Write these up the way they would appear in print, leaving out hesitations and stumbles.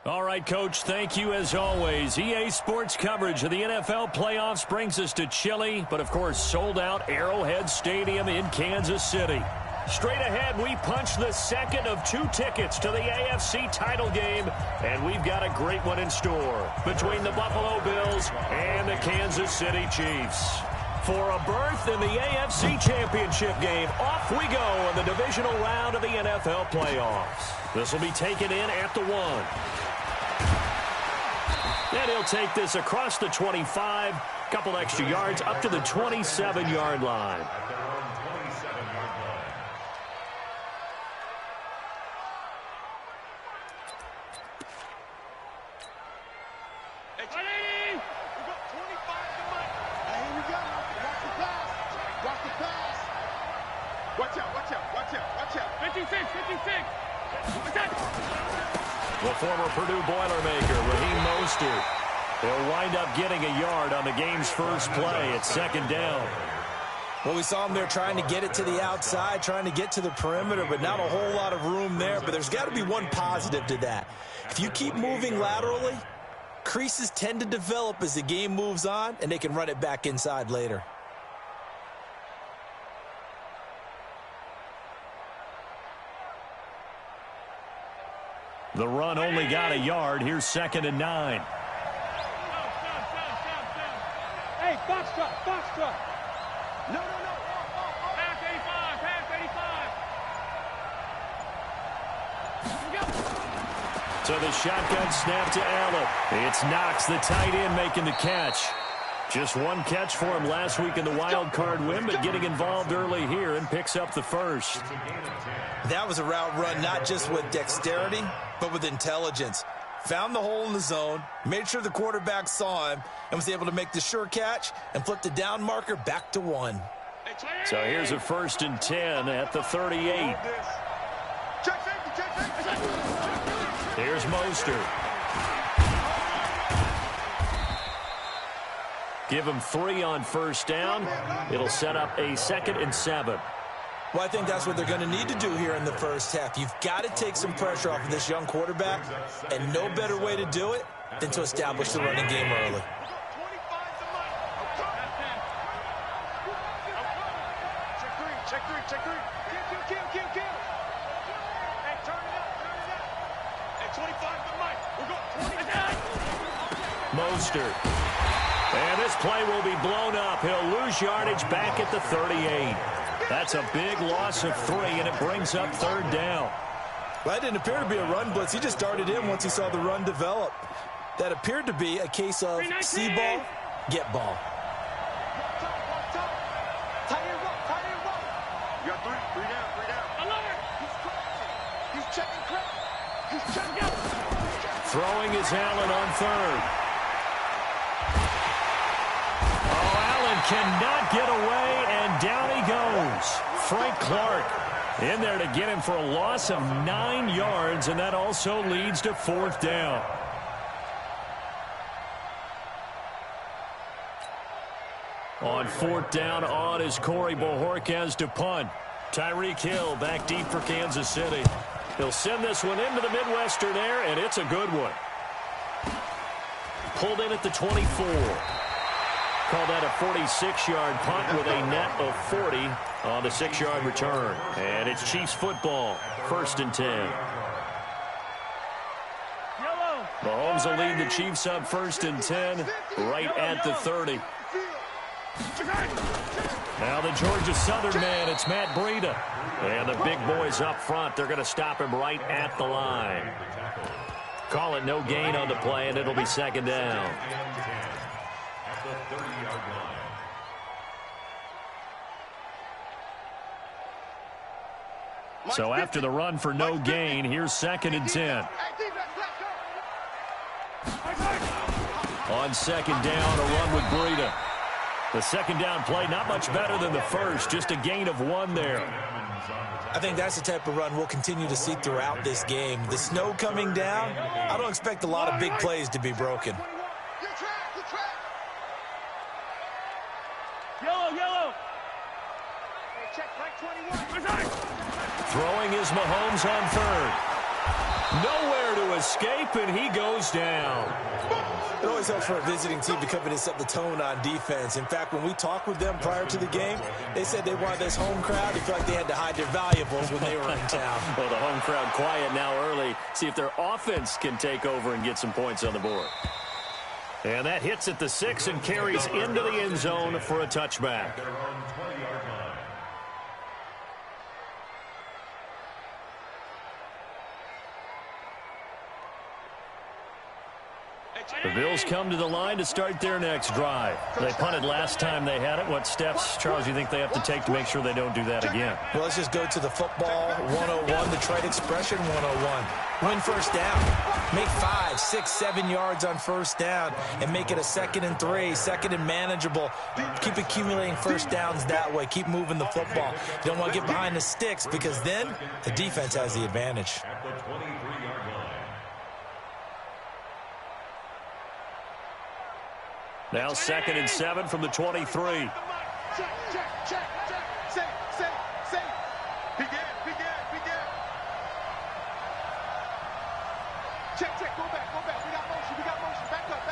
All right, Coach, thank you as always. EA Sports coverage of the NFL playoffs brings us to chilly, but of course sold-out Arrowhead Stadium in Kansas City. Straight ahead, we punch the second of 2 tickets to the AFC title game, and we've got a great one in store between the Buffalo Bills and the Kansas City Chiefs. For a berth in the AFC Championship game, off we go in the divisional round of the NFL playoffs. This will be taken in at the 1. And he'll take this across the 25, couple extra yards up to the 27-yard line. The former Purdue Boilermaker, Raheem Mostert. He'll wind up getting a yard on the game's first play at 2nd down. Well, we saw him there trying to get it to the outside, trying to get to the perimeter, but not a whole lot of room there. But there's got to be one positive to that. If you keep moving laterally, creases tend to develop as the game moves on, and they can run it back inside later. The run only got a yard. Here's 2nd and 9. Hey, box truck. No. Pass 85. So the shotgun snap to Allen. It's Knox, the tight end, making the catch. Just one catch for him last week in the wild card win, but getting involved early here and picks up the first. That was a route run not just with dexterity, but with intelligence. Found the hole in the zone, made sure the quarterback saw him, and was able to make the sure catch and flip the down marker back to 1. So here's a 1st and 10 at the 38. Here's Mostert. Give him 3 on 1st down. It'll set up a 2nd and 7. Well, I think that's what they're going to need to do here in the first half. You've got to take some pressure off of this young quarterback, and no better way to do it than to establish the running game early. Check three. Kill. Hey, turn it up. Hey, 25 to Mike. We're going 25. Mostert. And this play will be blown up. He'll lose yardage back at the 38. That's a big loss of 3, and it brings up 3rd down. Well, that didn't appear to be a run blitz. He just started in once he saw the run develop. That appeared to be a case of see ball, get ball. You got 3 down. I love it. He's checking. Throwing is Allen on 3rd. Cannot get away, and down he goes. Frank Clark in there to get him for a loss of 9 yards, and that also leads to 4th down. On 4th down, on is Corey Bojorquez to punt. Tyreek Hill back deep for Kansas City. He'll send this one into the Midwestern air, and it's a good one. Pulled in at the 24. Call that a 46-yard punt with a net of 40 on the 6-yard return. And it's Chiefs football, 1st and 10. Mahomes will lead the Chiefs up 1st and 10 right at the 30. Now the Georgia Southern man, it's Matt Breida. And the big boys up front, they're going to stop him right at the line. Call it no gain on the play, and it'll be 2nd down. So after the run for no gain, here's 2nd and 10. On 2nd down, a run with Breida. The 2nd down play, not much better than the first, just a gain of 1 there. I think that's the type of run we'll continue to see throughout this game. The snow coming down, I don't expect a lot of big plays to be broken. Yellow. Throwing is Mahomes on 3rd. Nowhere to escape, and he goes down. It always helps for a visiting team to come in and set the tone on defense. In fact, when we talked with them prior to the game, they said they wanted this home crowd to feel like they had to hide their valuables when they were in town. Well, the home crowd quiet now early. See if their offense can take over and get some points on the board. And that hits at the 6 and carries into the end zone for a touchback. The Bills come to the line to start their next drive. They punted last time they had it. What steps, Charles, you think they have to take to make sure they don't do that again? Well, let's just go to the football 101, Detroit expression 101. Win first down. Make 5, 6, 7 yards on first down and make it a 2nd and 3, 2nd and manageable. Keep accumulating first downs that way. Keep moving the football. You don't want to get behind the sticks because then the defense has the advantage. Now 2nd and 7 from the 23. Check. Safe. Begin. Check. Go back. We got motion. Back up.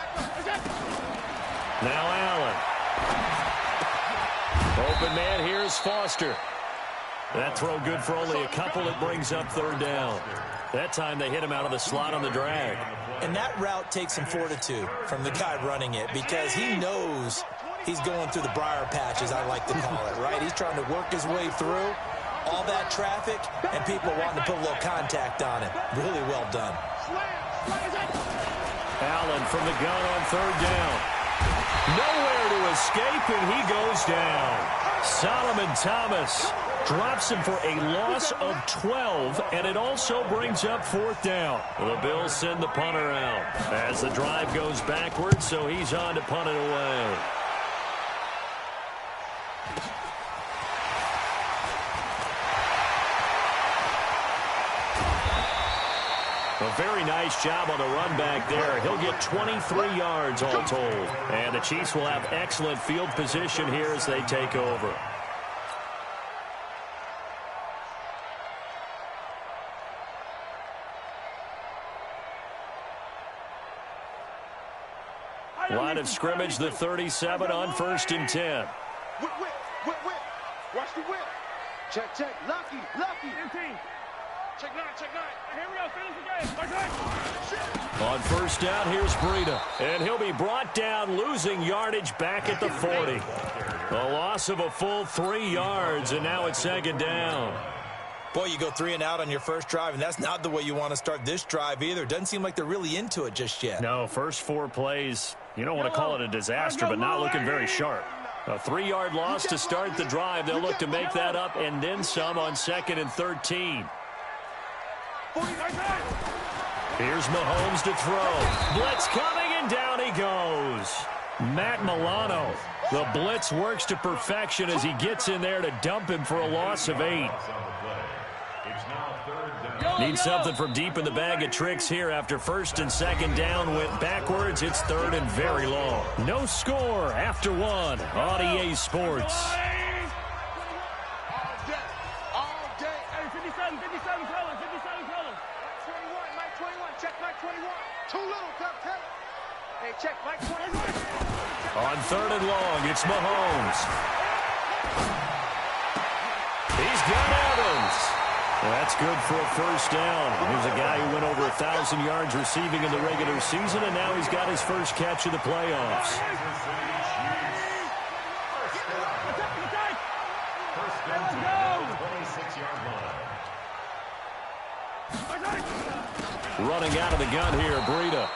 Now Allen. Open man, here's Foster. That throw good for only a couple. It brings up 3rd down. That time they hit him out of the slot on the drag. And that route takes some fortitude from the guy running it because he knows he's going through the briar patch, as I like to call it, right? He's trying to work his way through all that traffic and people wanting to put a little contact on it. Really well done. Allen from the gun on 3rd down. Nowhere to escape, and he goes down. Solomon Thomas drops him for a loss of 12, and it also brings up 4th down. The Bills send the punter out as the drive goes backwards, so he's on to punt it away. A very nice job on the run back there. He'll get 23 yards all told. And the Chiefs will have excellent field position here as they take over. Line of scrimmage, the 37 on 1st and 10. Whip. Watch the whip. Check. Lucky. 15. Check 9. Here we go. Finish the game. On 1st down, here's Breida. And he'll be brought down, losing yardage back at the 40. A loss of a full 3 yards, and now it's 2nd down. Boy, you go 3 and out on your first drive, and that's not the way you want to start this drive either. Doesn't seem like they're really into it just yet. No, first 4 plays, you don't want to call it a disaster, but not looking very sharp. A 3-yard loss to start the drive. They'll look to make that up and then some on 2nd and 13. Here's Mahomes to throw. Blitz coming, and down he goes. Matt Milano. The blitz works to perfection as he gets in there to dump him for a loss of 8. Need something from deep in the bag of tricks here after 1st and 2nd down went backwards. It's 3rd and very long. No score after 1 on EA Sports. All day. Hey, 57 colors. 21, Mike 21. Check Mike 21. Too little, tell it. Hey, check Mike 21. On 3rd and long, it's Mahomes. He's got Evans. That's good for a 1st down. Here's a guy who went over 1,000 yards receiving in the regular season, and now he's got his first catch of the playoffs. Running out of the gun here, Breida.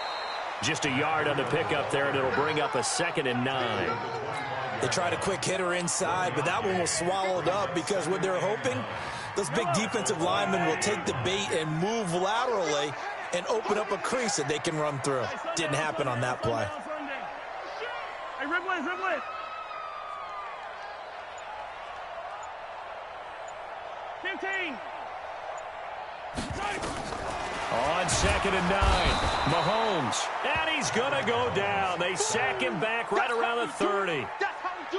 Just a yard on the pickup there, and it'll bring up a 2nd and 9. They tried a quick hitter inside, but that one was swallowed up because what they're hoping, those big defensive linemen will take the bait and move laterally and open up a crease that they can run through. Didn't happen on that play. Hey, Ridley. 15. On 2nd and 9, Mahomes. And he's going to go down. They sack him back right around the 30.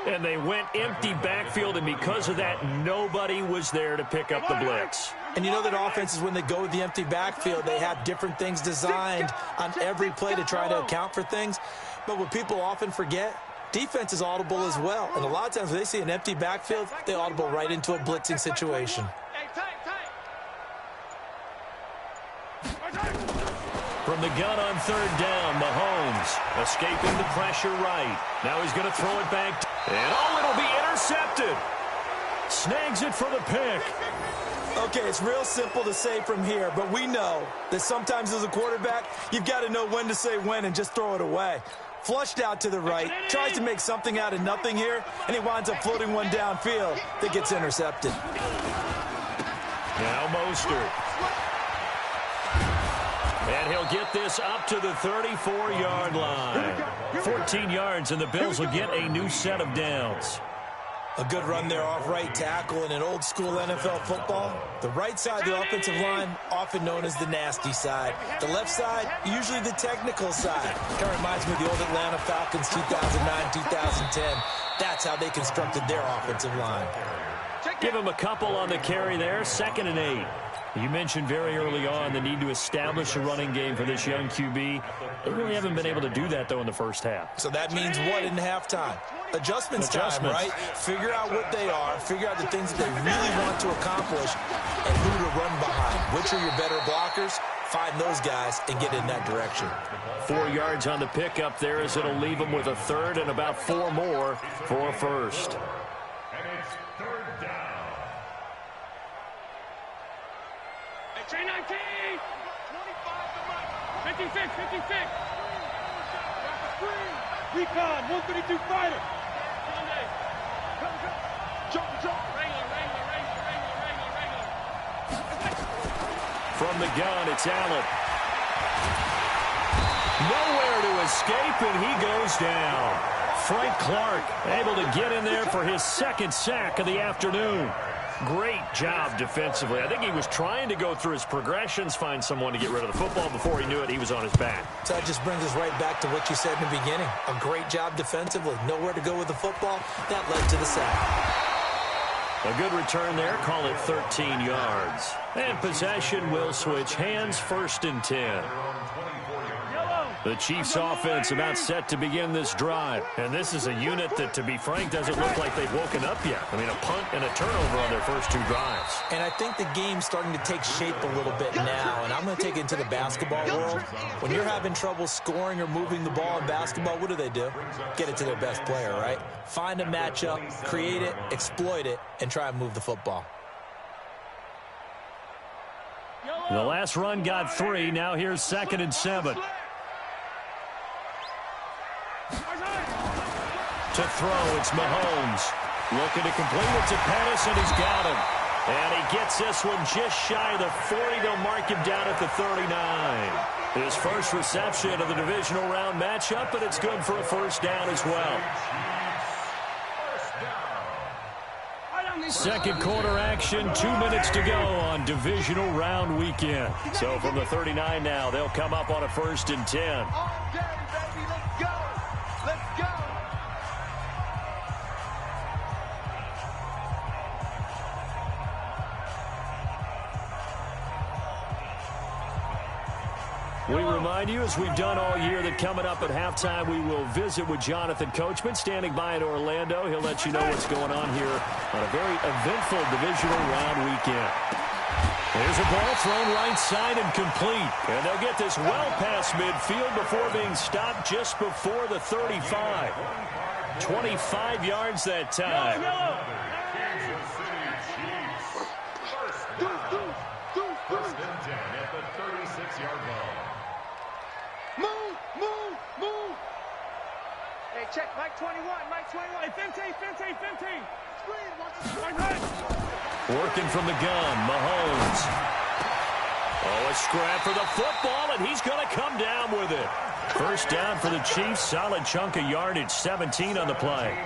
And they went empty backfield, and because of that, nobody was there to pick up the blitz. And you know that offenses, when they go with the empty backfield, they have different things designed on every play to try to account for things. But what people often forget, defense is audible as well. And a lot of times when they see an empty backfield, they audible right into a blitzing situation. From the gun on 3rd down, Mahomes escaping the pressure right. Now he's going to throw it back. And it'll be intercepted. Snags it for the pick. Okay, it's real simple to say from here, but we know that sometimes as a quarterback, you've got to know when to say when and just throw it away. Flushed out to the right, tries to make something out of nothing here, and he winds up floating one downfield that gets intercepted. Now Mostert. And he'll get this up to the 34-yard line. 14 yards, and the Bills will get a new set of downs. A good run there off right tackle in an old-school NFL football. The right side of the offensive line, often known as the nasty side. The left side, usually the technical side. Kind of reminds me of the old Atlanta Falcons 2009, 2010. That's how they constructed their offensive line. Give him a couple on the carry there. 2nd and 8. You mentioned very early on the need to establish a running game for this young QB. They really haven't been able to do that, though, in the first half. So that means what in halftime? Adjustments time, right? Figure out what they are, figure out the things that they really want to accomplish, and who to run behind. Which are your better blockers? Find those guys and get in that direction. 4 yards on the pickup there as it'll leave them with a 3rd and about 4 more for a 1st. 19! 56, 56! Recon, 132 fighter! Jump! From the gun, it's Allen. Nowhere to escape, and he goes down. Frank Clark able to get in there for his 2nd sack of the afternoon. Great job defensively. I think he was trying to go through his progressions, find someone to get rid of the football. Before he knew it, he was on his back. So that just brings us right back to what you said in the beginning. A great job defensively. Nowhere to go with the football. That led to the sack. A good return there. Call it 13 yards. And possession will switch hands. 1st and 10. The Chiefs offense about set to begin this drive. And this is a unit that, to be frank, doesn't look like they've woken up yet. I mean, a punt and a turnover on their first 2 drives. And I think the game's starting to take shape a little bit now. And I'm going to take it into the basketball world. When you're having trouble scoring or moving the ball in basketball, what do? Get it to their best player, right? Find a matchup, create it, exploit it, and try and move the football. The last run got 3. Now here's 2nd and 7. To throw, it's Mahomes. Looking to complete it to Pettis, and he's got him. And he gets this one just shy of the 40. They'll mark him down at the 39. His first reception of the divisional round matchup, and it's good for a 1st down as well. 2nd quarter action, 2 minutes to go on divisional round weekend. So from the 39 now, they'll come up on a 1st and 10. We remind you, as we've done all year, that coming up at halftime, we will visit with Jonathan Coachman, standing by in Orlando. He'll let you know what's going on here on a very eventful divisional round weekend. There's a ball thrown right side and complete. And they'll get this well past midfield before being stopped just before the 35. 25 yards that time. First and 10 at the 36-yard line. Move! Hey, check, Mike 21. Hey, 15. Screen, watch the screen. Working from the gun, Mahomes. Oh, a scrap for the football, and he's going to come down with it. 1st down for the Chiefs. Solid chunk of yardage, 17 on the play.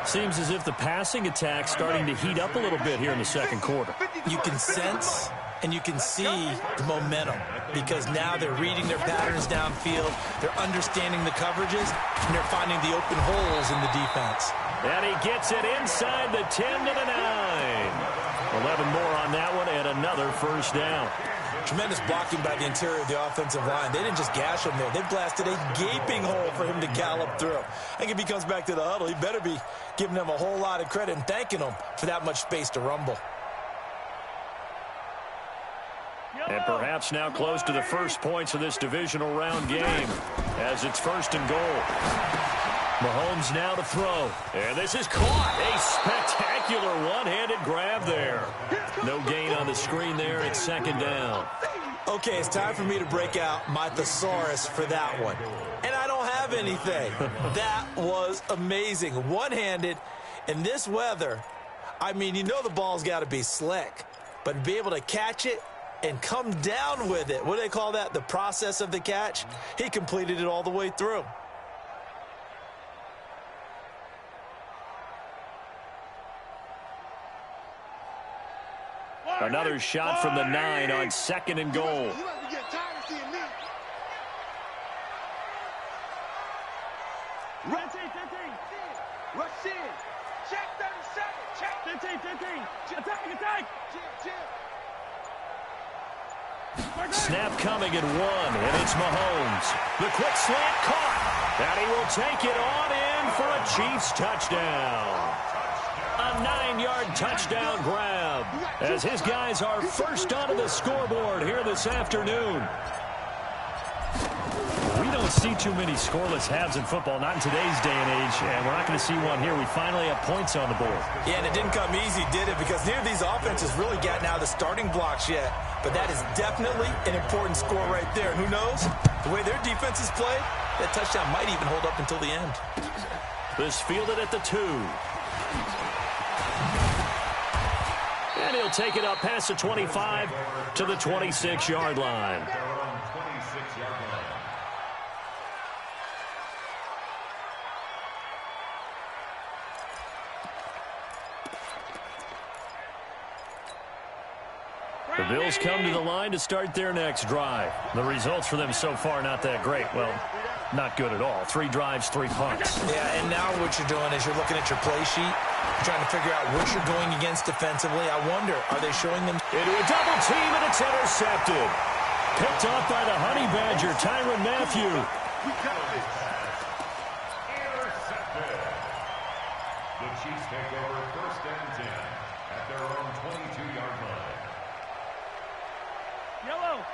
Seems as if the passing attack's starting to heat up a little bit here in the 2nd quarter. You can sense and you can see the momentum because now they're reading their patterns downfield, they're understanding the coverages, and they're finding the open holes in the defense. And he gets it inside the 10 to the 9. 11 more on that one and another first down. Tremendous blocking by the interior of the offensive line. They didn't just gash him there. They blasted a gaping hole for him to gallop through. I think if he comes back to the huddle, he better be giving them a whole lot of credit and thanking them for that much space to rumble. And perhaps now close to the first points of this divisional round game as it's 1st and goal. Mahomes now to throw. And this is caught. A spectacular one-handed grab there. No gain on the screen there. It's 2nd down. Okay, it's time for me to break out my thesaurus for that one. And I don't have anything. That was amazing. One-handed in this weather. I mean, you know the ball's got to be slick. But to be able to catch it and come down with it, what do they call that? The process of the catch? He completed it all the way through. Another shot from the 9 on 2nd and goal. Rush in. Check 37. Check 15. Attack. Snap coming at 1, and it's Mahomes. The quick slant caught, and he will take it on in for a Chiefs touchdown. A 9-yard touchdown grab as his guys are first onto the scoreboard here this afternoon. We don't see too many scoreless halves in football, not in today's day and age, and we're not going to see one here. We finally have points on the board. Yeah, and it didn't come easy, did it? Because neither of these offenses really gotten out of the starting blocks yet. But that is definitely an important score right there. And who knows? The way their defense is played, that touchdown might even hold up until the end. This fielded at the 2. And he'll take it up past the 25 to the 26-yard line. The Bills come to the line to start their next drive. The results for them so far not that great. Well, not good at all. 3 drives, 3 punts. Yeah, and now what you're doing is you're looking at your play sheet. You're trying to figure out what you're going against defensively. I wonder, are they showing them? Into a double team, and it's intercepted. Picked off by the Honey Badger, Tyrann Mathieu. Intercepted. The Chiefs take over 1st and 10 at their own 22-yard line.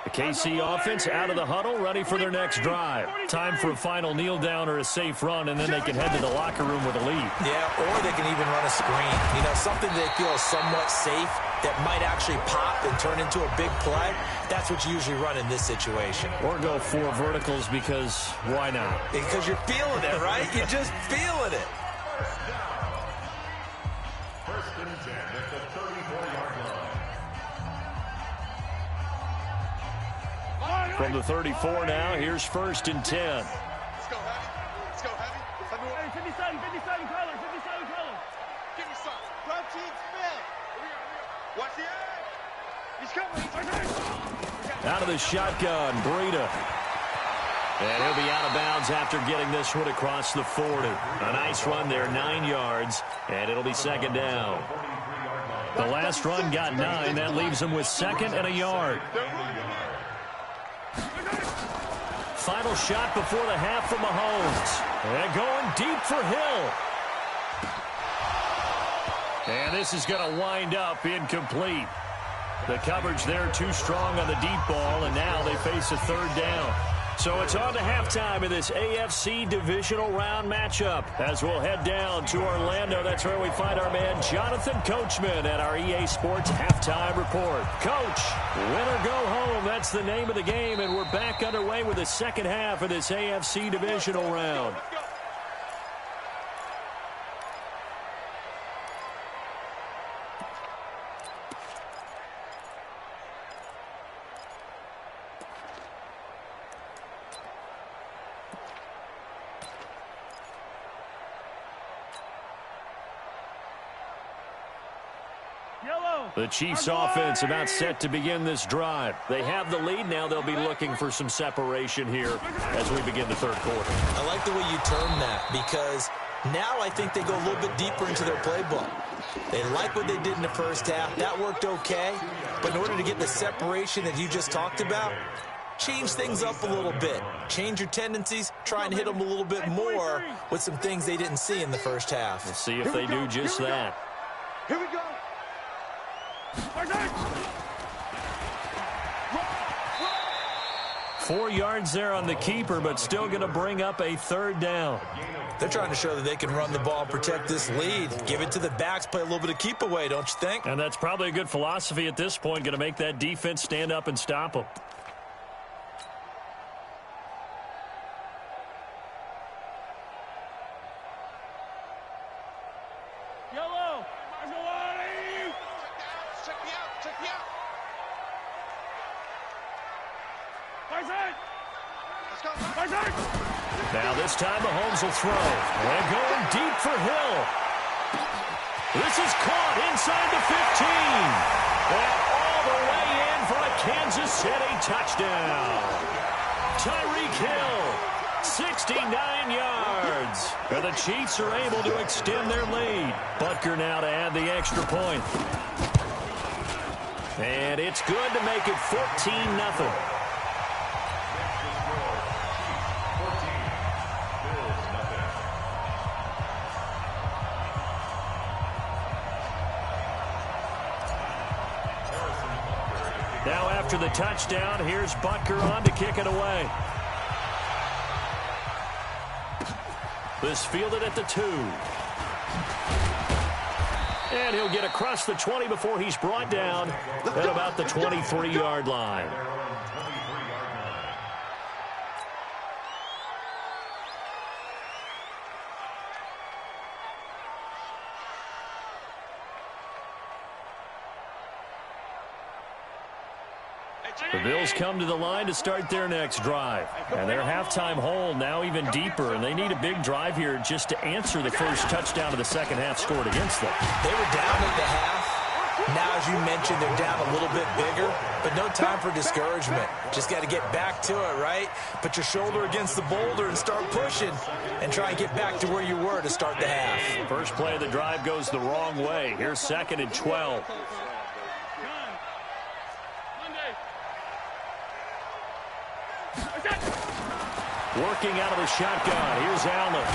The KC offense out of the huddle, ready for their next drive. Time for a final kneel down or a safe run, and then they can head to the locker room with a lead. Yeah, or they can even run a screen. You know, something they feel is somewhat safe that might actually pop and turn into a big play. That's what you usually run in this situation. Or go 4 verticals because why not? Because you're feeling it, right? You're just feeling it. 1st and 10 at the 34-yard line. From the 34 now, here's 1st and 10. Let's go heavy. Hey, 57 colors. Give me some. Club team spin. Watch the edge. He's coming. Out of the shotgun, Breida. And he'll be out of bounds after getting this one across the 40. A nice run there, 9 yards, and it'll be 2nd down. The last run got 9. That leaves him with 2nd and a yard. Final shot before the half from Mahomes. And going deep for Hill. And this is going to wind up incomplete. The coverage there too strong on the deep ball, and now they face a 3rd down. So it's on to halftime of this AFC divisional round matchup as we'll head down to Orlando. That's where we find our man Jonathan Coachman at our EA Sports Halftime Report. Coach, win or go home, that's the name of the game, and we're back underway with the second half of this AFC divisional round. The Chiefs offense about set to begin this drive. They have the lead now. They'll be looking for some separation here as we begin the third quarter. I like the way you term that because now I think they go a little bit deeper into their playbook. They like what they did in the first half. That worked okay. But in order to get the separation that you just talked about, change things up a little bit. Change your tendencies. Try and hit them a little bit more with some things they didn't see in the first half. We'll see if they do just that. Here we go. 4 yards there on the keeper, but still going to bring up a third down. They're trying to show that they can run the ball and protect this lead. Give it to the backs, play a little bit of keep away, don't you think? And that's probably a good philosophy at this point, going to make that defense stand up and stop them. Yellow. Check me out. Check me out. Now this time Mahomes will throw. And going deep for Hill. This is caught inside the 15. And all the way in for a Kansas City touchdown. Tyreek Hill, 69 yards. And the Chiefs are able to extend their lead. Butker now to add the extra point. And it's good to make it 14-0. Now after the touchdown, here's Butker on to kick it away. This fielded at the 2. And he'll get across the 20 before he's brought down at about the 23-yard line. The Bills come to the line to start their next drive. And their halftime hole now even deeper, and they need a big drive here just to answer the first touchdown of the second half scored against them. They were down at the half. Now, as you mentioned, they're down a little bit bigger, but no time for discouragement. Just got to get back to it, right? Put your shoulder against the boulder and start pushing and try and get back to where you were to start the half. First play of the drive goes the wrong way. Here's 2nd and 12. Working out of the shotgun. Here's Allen.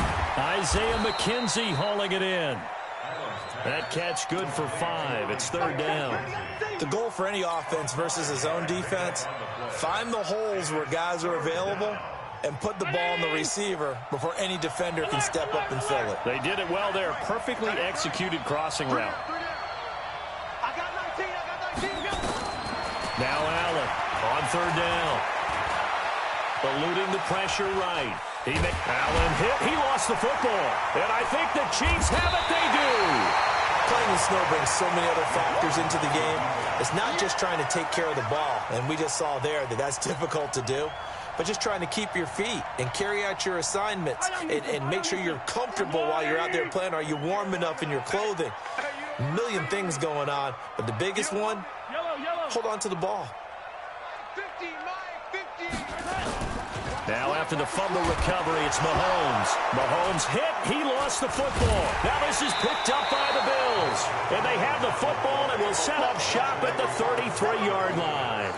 Isaiah McKenzie hauling it in. That catch good for 5. It's 3rd down. The goal for any offense versus his own defense, find the holes where guys are available and put the ball on the receiver before any defender can step up and fill it. They did it well there. Perfectly executed crossing route. Now Allen on 3rd down. Eluding the pressure right. Allen hit. He lost the football. And I think the Chiefs have it. They do. Playing the snow brings so many other factors into the game. It's not just trying to take care of the ball. And we just saw there that that's difficult to do. But just trying to keep your feet and carry out your assignments and make sure you're comfortable while you're out there playing. Are you warm enough in your clothing? A million things going on. But the biggest one, hold on to the ball. Now after the fumble recovery, it's Mahomes. Mahomes hit. He lost the football. Now this is picked up by the Bills. And they have the football and will set up shop at the 33-yard line.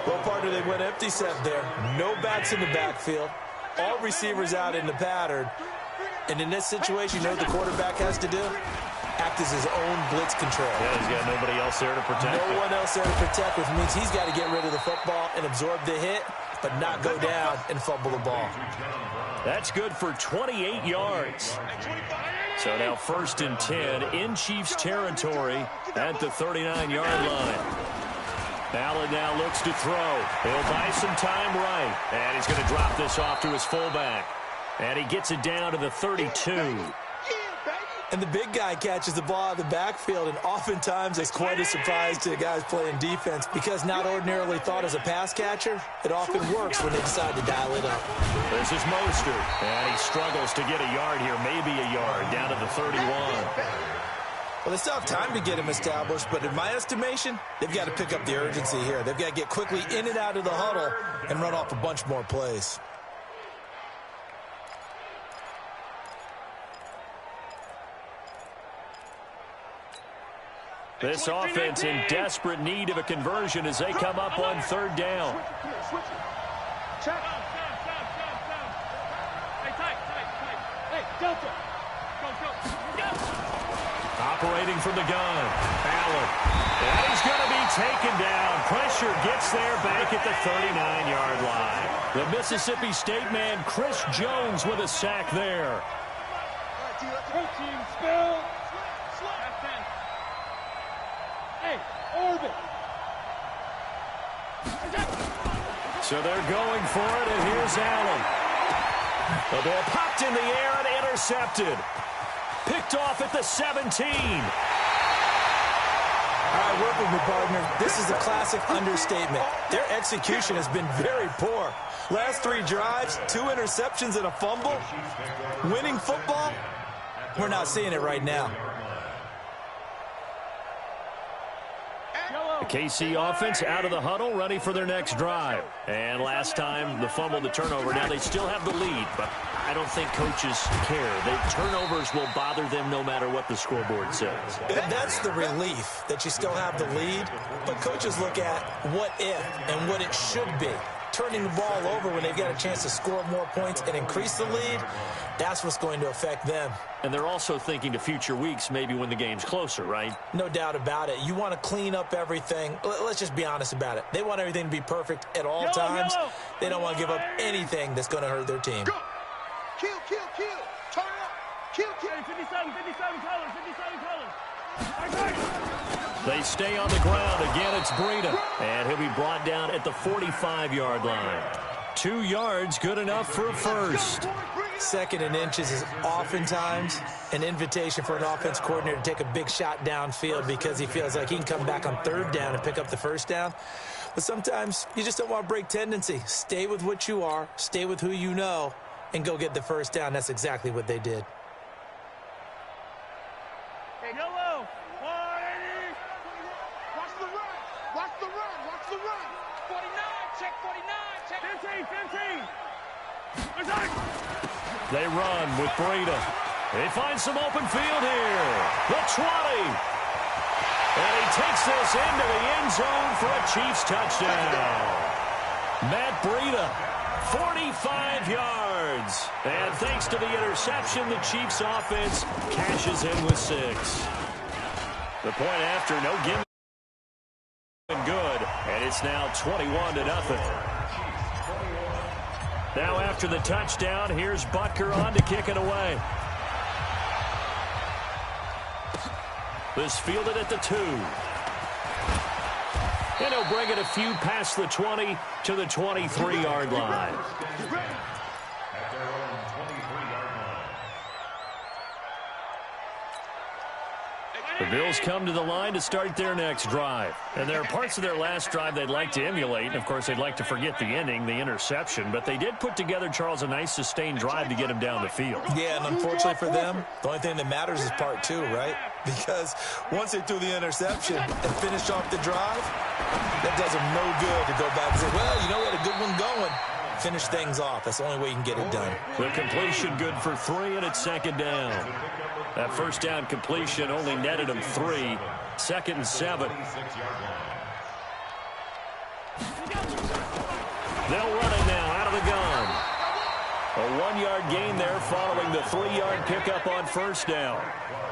Well, partner, they went empty set there. No backs in the backfield. All receivers out in the pattern. And in this situation, you know what the quarterback has to do? Act as his own blitz control. Yeah, he's got nobody else there to protect. No one else there to protect, which means he's got to get rid of the football and absorb the hit, but not go down and fumble the ball. That's good for 28 yards. So now 1st and 10 in Chiefs territory at the 39-yard line. Allen now looks to throw. He'll buy some time right. And he's going to drop this off to his fullback. And he gets it down to the 32. And the big guy catches the ball out of the backfield, and oftentimes it's quite a surprise to the guys playing defense because not ordinarily thought as a pass catcher, it often works when they decide to dial it up. This is Mostert, and he struggles to get a yard here, maybe a yard, down to the 31. Well, they still have time to get him established, but in my estimation, they've got to pick up the urgency here. They've got to get quickly in and out of the huddle and run off a bunch more plays. This offense in desperate need of a conversion as they come up on third down. Check. Hey, tight. Hey, Delta. Go. Operating from the gun. Allen. And he's going to be taken down. Pressure gets there back at the 39-yard line. The Mississippi State man, Chris Jones, with a sack there. Team spill. Hey, orbit. So they're going for it, and here's Allen. The ball popped in the air and intercepted. Picked off at the 17. All right, work with me, partner. This is a classic understatement. Their execution has been very poor. Last 3 drives, 2 interceptions and a fumble. Winning football? We're not seeing it right now. The KC offense out of the huddle, ready for their next drive. And last time, the fumble, the turnover. Now they still have the lead, but I don't think coaches care. The turnovers will bother them no matter what the scoreboard says. That's the relief, that you still have the lead. But coaches look at what if and what it should be. Turning the ball over when they've got a chance to score more points and increase the lead, that's what's going to affect them. And they're also thinking to future weeks, maybe when the game's closer, right? No doubt about it. You want to clean up everything. Let's just be honest about it. They want everything to be perfect at all times. They don't want to give up anything that's going to hurt their team. Go. Kill. Turn up. Kill. 57 colors. They stay on the ground. Again, it's Breida. And he'll be brought down at the 45-yard line. 2 yards, good enough for a first. Second and inches is oftentimes an invitation for an offense coordinator to take a big shot downfield because he feels like he can come back on third down and pick up the first down. But sometimes you just don't want to break tendency. Stay with what you are, stay with who you know, and go get the first down. That's exactly what they did. Yellow. 180. Watch the run. 49. Check 49. Check 15. They run with Breida. They find some open field here. The 20. And he takes this into the end zone for a Chiefs touchdown. Matt Breida, 45 yards. And thanks to the interception, the Chiefs offense cashes in with 6. The point after, no give and good. And it's now 21-0. Now after the touchdown, here's Butker on to kick it away. This fielded at the 2. And he'll bring it a few past the 20 to the 23-yard line. At their own 23-yard line. The Bills come to the line to start their next drive. And there are parts of their last drive they'd like to emulate. And, of course, they'd like to forget the ending, the interception. But they did put together, Charles, a nice sustained drive to get him down the field. Yeah, and unfortunately for them, the only thing that matters is part 2, right? Because once they threw the interception and finished off the drive, that does them no good to go back and say, well, you know, we had a good one going. Finish things off. That's the only way you can get it done. The completion good for 3, and it's second down. That first down completion only netted him 3. Second and 7. They'll run it now out of the gun. A 1-yard gain there following the 3-yard pickup on first down.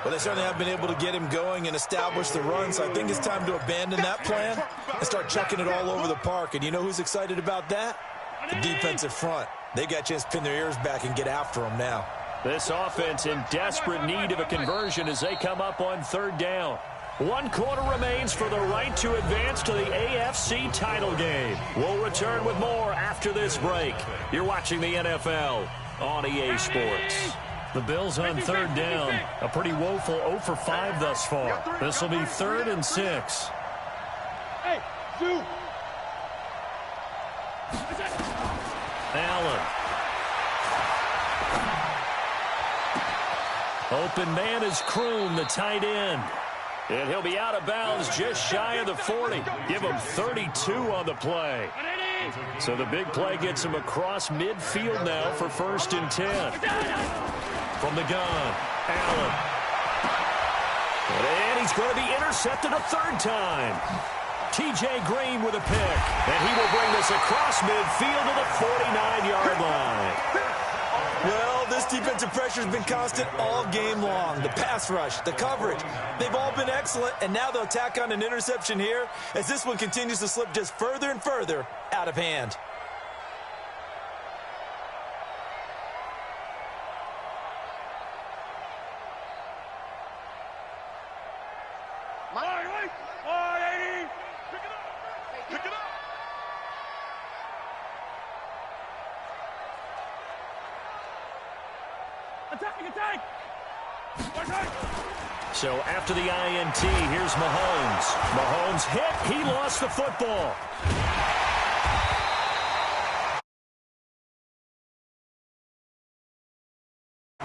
Well, they certainly have been able to get him going and establish the run, so I think it's time to abandon that plan and start chucking it all over the park. And you know who's excited about that? The defensive front. They got a chance to pin their ears back and get after him now. This offense in desperate need of a conversion as they come up on third down. 1 quarter remains for the right to advance to the AFC title game. We'll return with more after this break. You're watching the NFL on EA Sports. The Bills on third down. A pretty woeful 0 for 5 thus far. This will be 3rd and 6. Hey, Zoo. Allen. Open man is Kroon, the tight end. And he'll be out of bounds just shy of the 40. Give him 32 on the play. So the big play gets him across midfield now for 1st and 10. From the gun, Allen. And he's going to be intercepted a 3rd time. T.J. Green with a pick. And he will bring this across midfield to the 49-yard line. Well, this defensive pressure has been constant all game long. The pass rush, the coverage, they've all been excellent, and now they'll tack on an interception here as this one continues to slip just further and further out of hand. So after the INT, here's Mahomes. Mahomes hit. He lost the football.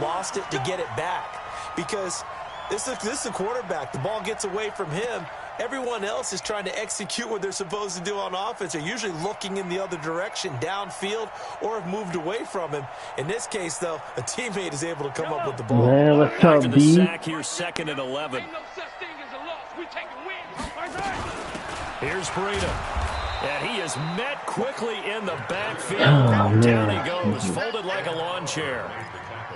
Lost it to get it back because this is a quarterback. The ball gets away from him. Everyone else is trying to execute what they're supposed to do on offense. They're usually looking in the other direction, downfield, or have moved away from him. In this case, though, a teammate is able to come up with the ball. Man, what's up, After the sack here, 2nd and 11. Here's Breida. And he is met quickly in the backfield. Down he goes, folded like a lawn chair.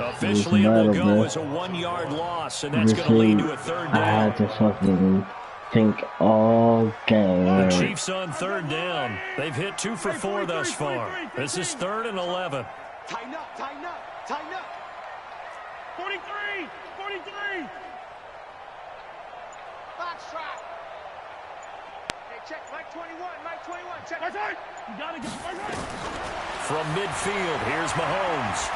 Officially, it will go as a 1-yard loss, and that's going to lead to a 3rd down. I had to fucking think all game. The Chiefs on 3rd down. They've hit 2 for 4 thus far. This is 3rd and 11. Tighten up, tighten up, tighten up. 43, 43. Box trap. Hey, check, Mike 21, Mike 21, check. That's right. You got to get right. From midfield, here's Mahomes.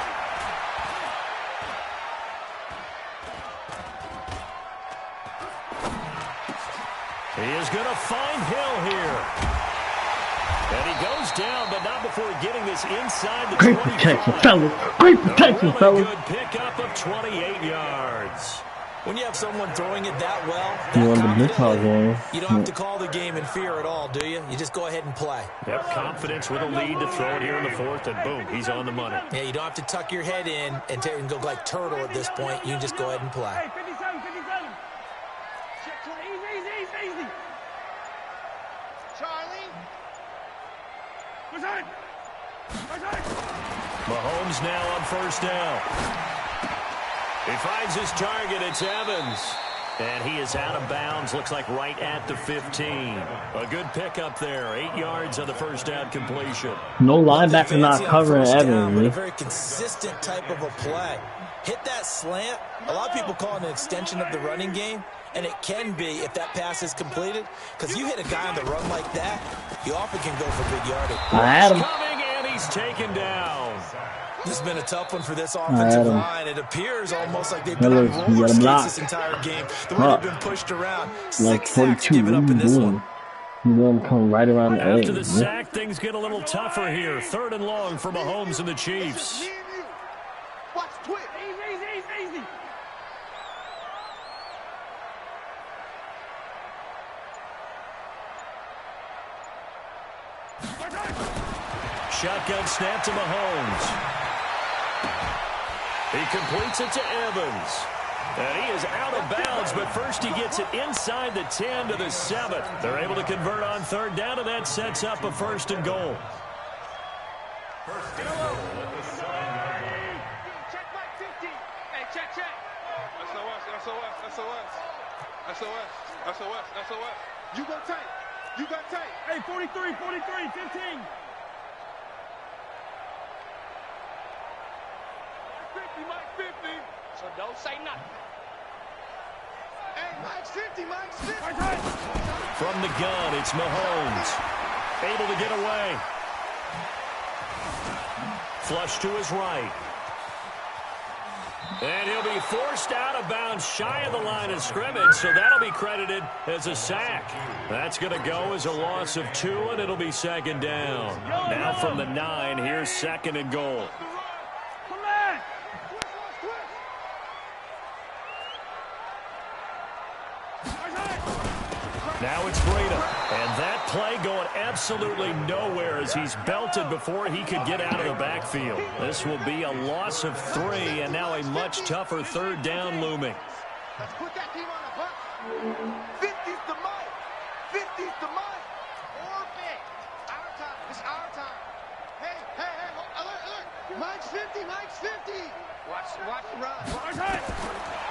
He is going to find Hill here. And he goes down, but not before getting this inside the 25. Great protection, fellas. Great protection, fellas. Good pickup of 28 yards. When you have someone throwing it that well, that confidently, you don't have to call the game in fear at all, do you? You just go ahead and play. Yep, confidence with a lead to throw it here in the 4th, and boom, he's on the money. Yeah, you don't have to tuck your head in and go like turtle at this point. You can just go ahead and play. Hey, 57, 57. Check 20, easy. Charlie. Mahomes now on 1st down. He finds his target. It's Evans. And he is out of bounds. Looks like right at the 15. A good pickup there. 8 yards on the 1st down completion. No linebacker not covering Evans. A very consistent type of a play. Hit that slant. A lot of people call it an extension of the running game. And it can be if that pass is completed. Because you hit a guy on the run like that, you often can go for big yardage. I had him. Coming, and he's taken down. This has been a tough one for this offensive line. It appears almost like they've been on roller skates this entire game. The way they've been pushed around. Like 6 sacks given up in this one. You want to come right around the edge. After the sack, things get a little tougher here. 3rd and long for Mahomes and the Chiefs. Watch twitch. Easy. Shotgun snap to Mahomes. He completes it to Evans. And he is out of bounds, but first he gets it inside the 10 to the 7. They're able to convert on 3rd down, and that sets up a 1st and goal. Check Mike 50. Hey, check. SOS. You got tight. Hey, 43, 15. 50, Mike 50. So don't say nothing. Hey, Mike's 50. From the gun, it's Mahomes. Able to get away. Flush to his right. And he'll be forced out of bounds shy of the line of scrimmage, so that'll be credited as a sack. That's going to go as a loss of 2, and it'll be 2nd down. Now from the 9, here's 2nd and goal. Come on. Now it's Breida. And that play going absolutely nowhere as he's belted before he could get out of the backfield. This will be a loss of 3, and now a much tougher third down looming. Let's put that team on a hunt. 50's the mic. 50's the mic. Orbit. Our time. It's our time. Hey. Alert. Mike's 50. Watch the run.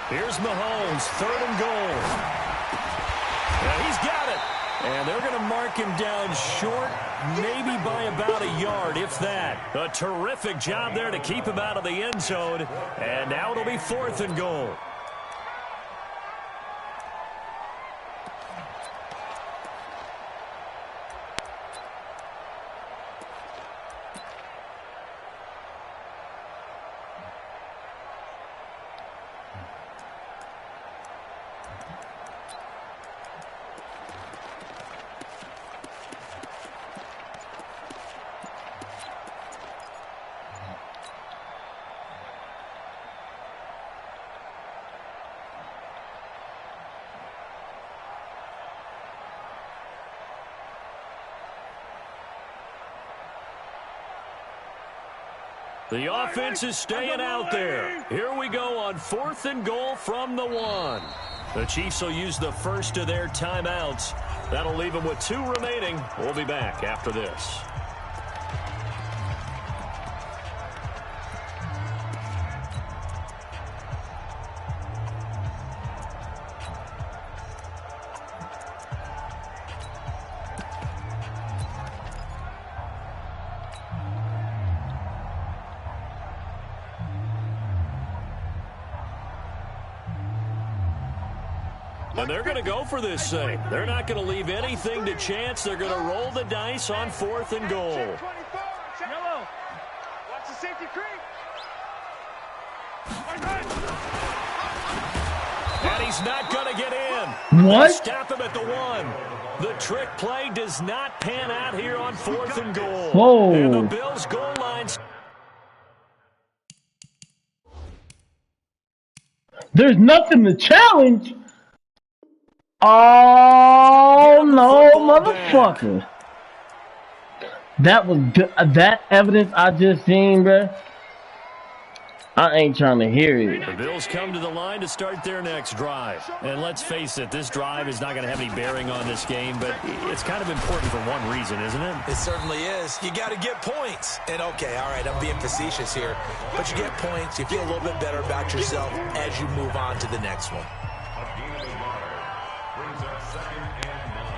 Here's Mahomes, 3rd and goal. Yeah, he's got it. And they're going to mark him down short, maybe by about a yard, if that. A terrific job there to keep him out of the end zone. And now it'll be 4th and goal. The offense is staying out there. Here we go on 4th and goal from the 1. The Chiefs will use the first of their timeouts. That'll leave them with 2 remaining. We'll be back after this. And they're going to go for this thing. They're not going to leave anything to chance. They're going to roll the dice on 4th and goal. Check 24. Check. Yellow. Watch the safety creep. And he's not going to get in. What? Stop him at the 1. The trick play does not pan out here on 4th and goal. Whoa. And the Bills' goal line. There's nothing to challenge. Oh, no, motherfucker. That was good. That evidence I just seen, bruh. I ain't trying to hear it. The Bills come to the line to start their next drive. And let's face it, this drive is not going to have any bearing on this game, but it's kind of important for one reason, isn't it? It certainly is. You got to get points. And, okay, all right, I'm being facetious here. But you get points. You feel a little bit better about yourself as you move on to the next one.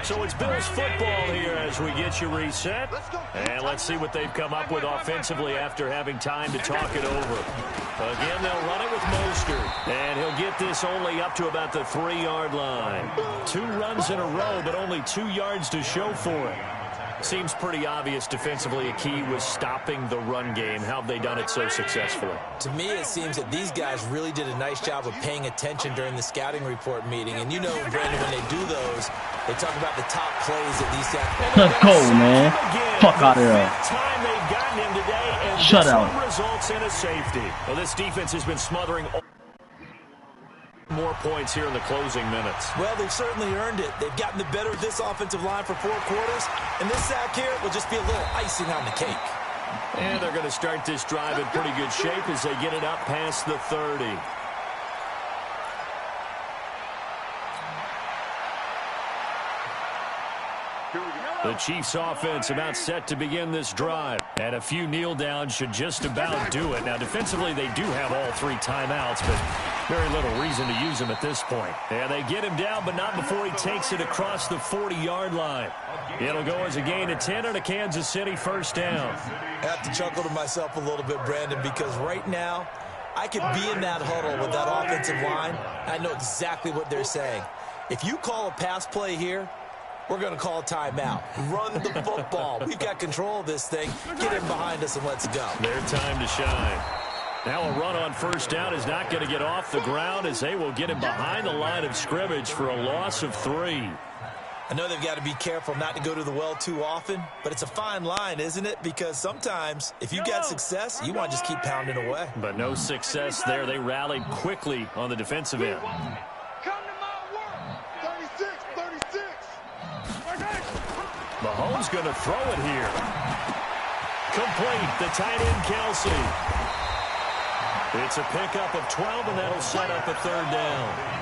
So it's Bills football here as we get you reset. And let's see what they've come up with offensively after having time to talk it over. Again, they'll run it with Mostert. And he'll get this only up to about the 3-yard line. 2 runs in a row, but only 2 yards to show for it. Seems pretty obvious defensively a key was stopping the run game. How have they done it so successfully? To me, it seems that these guys really did a nice job of paying attention during the scouting report meeting. And you know, Brandon, when they do those, they talk about the top plays that these guys... Let's go, man. Fuck out of here. Time they've gotten him today, and shut out. Results in a safety. Well, this defense has been smothering more points here in the closing minutes. Well, they've certainly earned it. They've gotten the better of this offensive line for 4 quarters, and this sack here will just be a little icing on the cake. And they're going to start this drive in pretty good shape as they get it up past the 30. The Chiefs offense about set to begin this drive. And a few kneel downs should just about do it. Now, defensively, they do have all 3 timeouts, but very little reason to use them at this point. And they get him down, but not before he takes it across the 40-yard line. It'll go as a gain of 10 on a Kansas City first down. I have to chuckle to myself a little bit, Brandon, because right now, I could be in that huddle with that offensive line. I know exactly what they're saying. If you call a pass play here, we're going to call a timeout. Run the football. We've got control of this thing. Get him behind us and let's go. Their time to shine. Now a run on first down is not going to get off the ground as they will get him behind the line of scrimmage for a loss of 3. I know they've got to be careful not to go to the well too often, but it's a fine line, isn't it? Because sometimes if you got success, you want to just keep pounding away. But no success there. They rallied quickly on the defensive end. Come to my work. 36, 36. Mahomes going to throw it here. Complete. The tight end, Kelsey. It's a pickup of 12, and that'll set up a third down.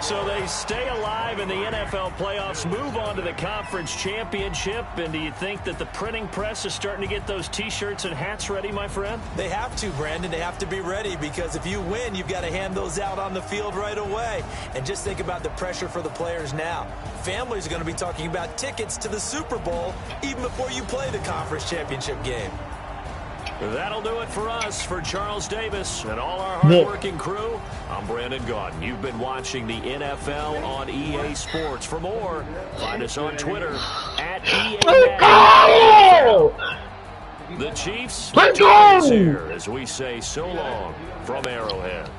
So they stay alive in the NFL playoffs, move on to the conference championship. And do you think that the printing press is starting to get those T-shirts and hats ready, my friend? They have to, Brandon. They have to be ready because if you win, you've got to hand those out on the field right away. And just think about the pressure for the players now. Families are going to be talking about tickets to the Super Bowl even before you play the conference championship game. That'll do it for us. For Charles Davis and all our hardworking crew, I'm Brandon Gaudin. You've been watching the NFL on EA Sports. For more, find us on Twitter at EA Madden. The Chiefs here as we say so long from Arrowhead.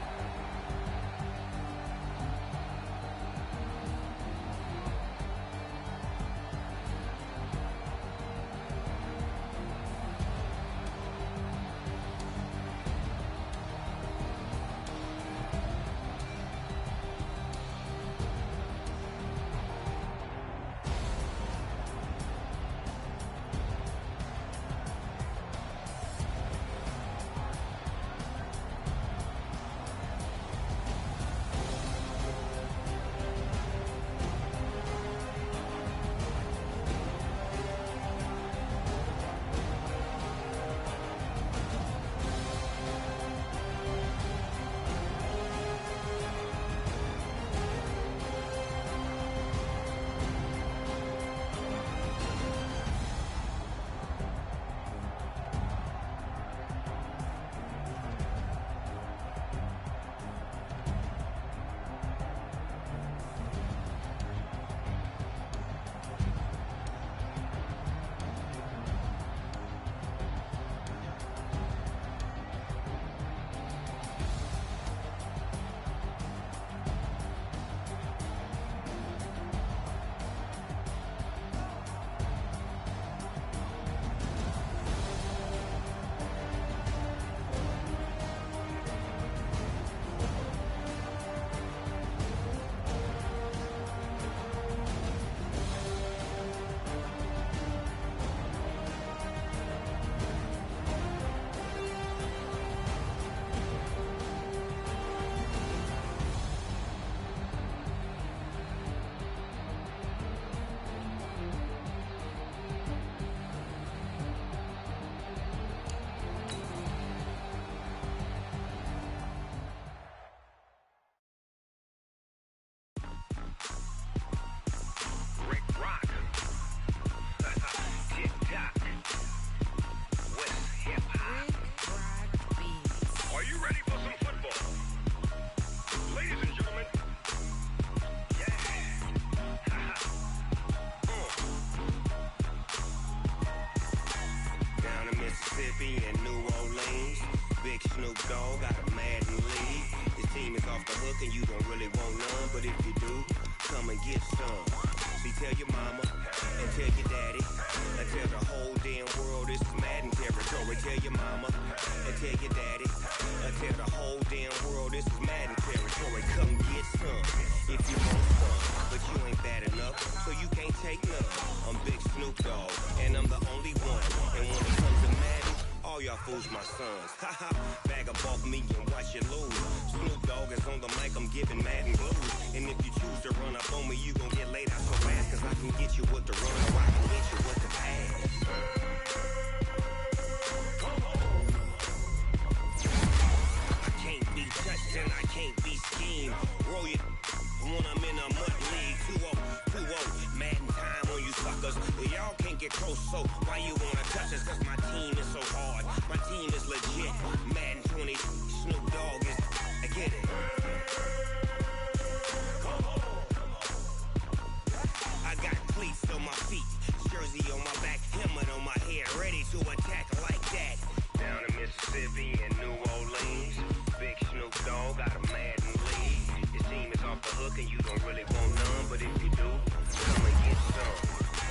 Mississippi and New Orleans. Big Snoop Dogg got a Madden league. His team is off the hook and you don't really want none, but if you do, come and get some. See, tell your mama and tell your daddy and tell the whole damn world this is Madden territory. Tell your mama and tell your daddy and tell the whole damn world this is Madden territory. Come get some if you want some, but you ain't bad enough, so you can't take none. I'm Big Snoop Dogg and I'm the only one, and when it comes to Madden, all y'all fools my sons. Haha, bag of off me and watch you lose. Snoop Dogg is on the mic, I'm giving Madden blues. And if you choose to run up on me, you gon' get laid out so fast, cause I can get you with the run or I can get you with the pass. I can't be touched and I can't be schemed. Roll you when I'm in a mud league. 2-0, Madden time on you suckers. Y'all can't get close, so why you wanna touch us? Cause my team is so hard. My team is legit. Madden 20, Snoop Dogg is, I get it. I got cleats on my feet, jersey on my back, helmet on my head, ready to attack like that. Down in Mississippi and New Orleans, Big Snoop Dogg got a Madden league. His team is off the hook and you don't really want none, but if you do, come and get some.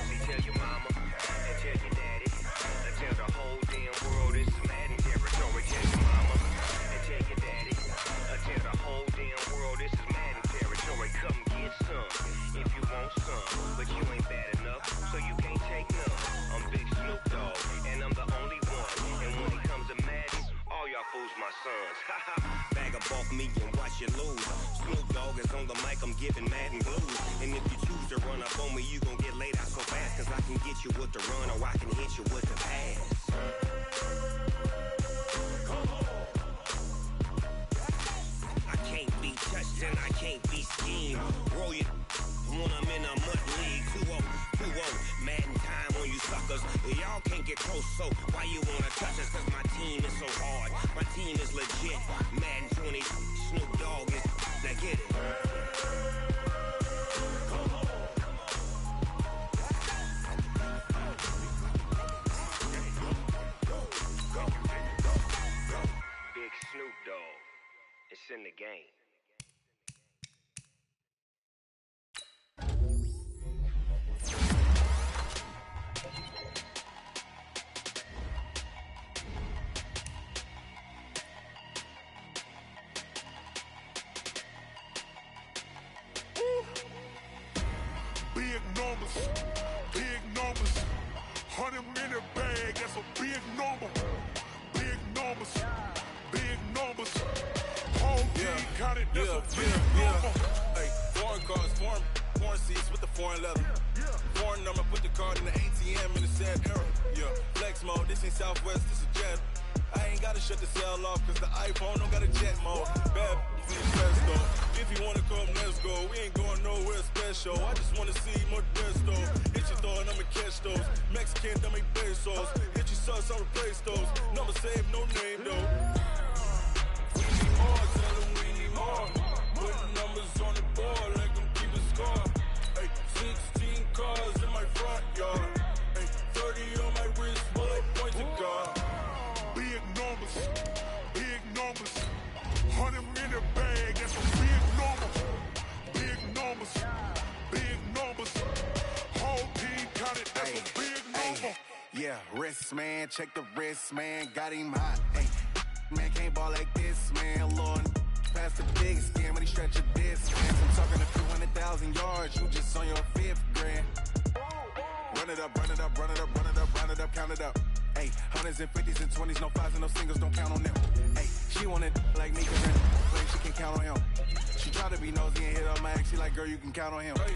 See, tell your mama and tell your daddy and tell the whole damn world this is Madden territory. want some, but you ain't bad enough, so you can't take none. I'm Big Snoop Dogg, and I'm the only one. And when it comes to Madden, all y'all fools my sons. Bag a bulk me and watch you lose. Snoop Dogg is on the mic, I'm giving Madden blues. And if you choose to run up on me, you gon' get laid out so fast. Cause I can get you with the run or I can hit you with the pass. I can't be touched and I can't be schemed. Roll you when I'm in a mud league. 2-0, 2-0, Madden time on you suckers. Y'all can't get close, so why you wanna touch us? Cause my team is so hard, my team is legit. Madden 20, Snoop Dogg is, now get it. Big Snoop Dogg, it's in the game. Big numbers, 100-minute bag, that's a big number. Big numbers, whole team counted, that's a big number. Hey, foreign cars, foreign seats with the foreign leather. Foreign number, put the card in the ATM in the sad era. Yeah, flex mode, this ain't Southwest, this is Jet. I ain't gotta shut the cell off, cause the iPhone don't got a jet mode. Bad Festo. If you wanna come, let's go. We ain't going nowhere special. I just wanna see more Desto. Hit your throw and I'ma catch those. Mexican, don't make pesos. Hit your sauce, I'll replace those. Number save, no name though. We need more, tell them we need more. Putting numbers on the board, like them keep a score. Hey, 16 cars in my front yard. Hey, 30 on my wrist, bullet point to God. Big numbers, 100-minute bag, that's a big number. Big numbers, whole team counted, that's a big number. Yeah, wrist man, check the wrist man, got him hot. Hey, man can't ball like this, man. Lord, past the big skin when he stretch a distance. I'm talking a few 100,000 yards, you just on your 5th grand. Run it up, count it up. Hey, hundreds and 50s and 20s, no 5s and no singles, don't count on them. Hey, she wanted like me, cause she can count on him. She tried to be nosy and hit up my ex, she like, girl, you can count on him. Hey,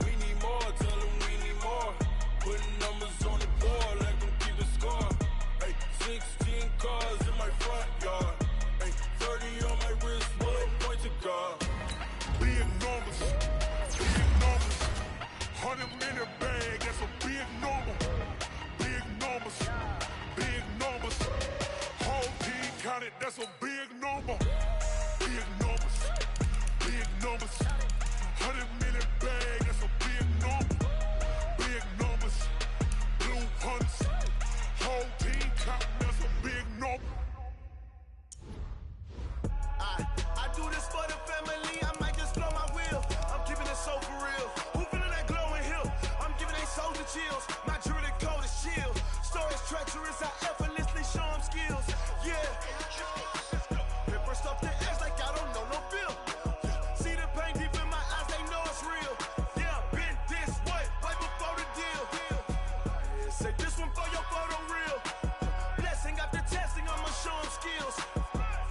we need more, tell them we need more. Putting numbers on the board, like them keep the score. Hey, 16 cars in my front yard. Hey, 30 on my wrist, bullet point to God. Big numbers, 100-minute bag, that's a big number. Big numbers, whole team counted, that's a big number. Big numbers, 100-minute bag, that's a big number. Big numbers, blue hunts, whole team counting, that's a big number. I do this for the family, I might just blow my wheel. I'm keeping it so for real. Who feeling that glowing hill? I'm giving they soldier chills. My jewelry coat is chill. Stories treacherous, I effortlessly show them skills. Yeah. Paper stuff the edge like I don't know no feel. See the pain deep in my eyes, they know it's real. Yeah, been this way, right before the deal. Say this one for your photo reel. Blessing after testing, I'ma show them skills.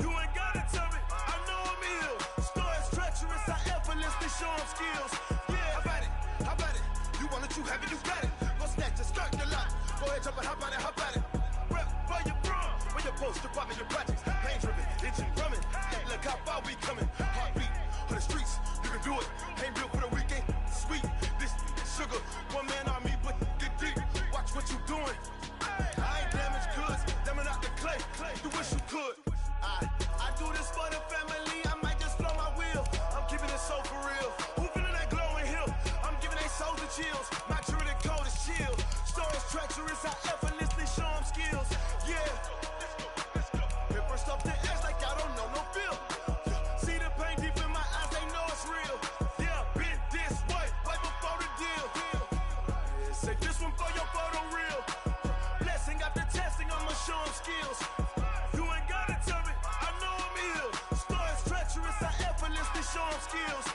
You ain't gotta tell me, I know I'm ill. Stories treacherous, I effortlessly show them skills. Yeah, how about it? You want it, you have it, you got it. Go snatch it, start the lot. Go ahead, jump it, how about it? Rep for your bro, when you're posted, popping your projects. Pain driven, itching, drumming. Look how far we coming. Heartbeat for the streets, you can do it. Ain't built for the weekend, sweet. This sugar, one man army, but get deep. Watch what you doing. I ain't damaged goods, damn it out the clay. You wish you could. I do this for the family, I might just blow my wheel. I'm keeping it so for real. Who feeling that glowing hill? I'm giving they soldier chills. My jewelry coat is chill. Stories treacherous, I effortlessly show them skills. Yeah. Paper stuff the edge like I don't know no feel. See the pain deep in my eyes, they know it's real. Yeah, been this way, right before the deal. Say this one for your photo reel. Blessing after testing, I'ma show them skills. You ain't gotta tell me, I know I'm ill. Stories treacherous, I effortlessly show them skills.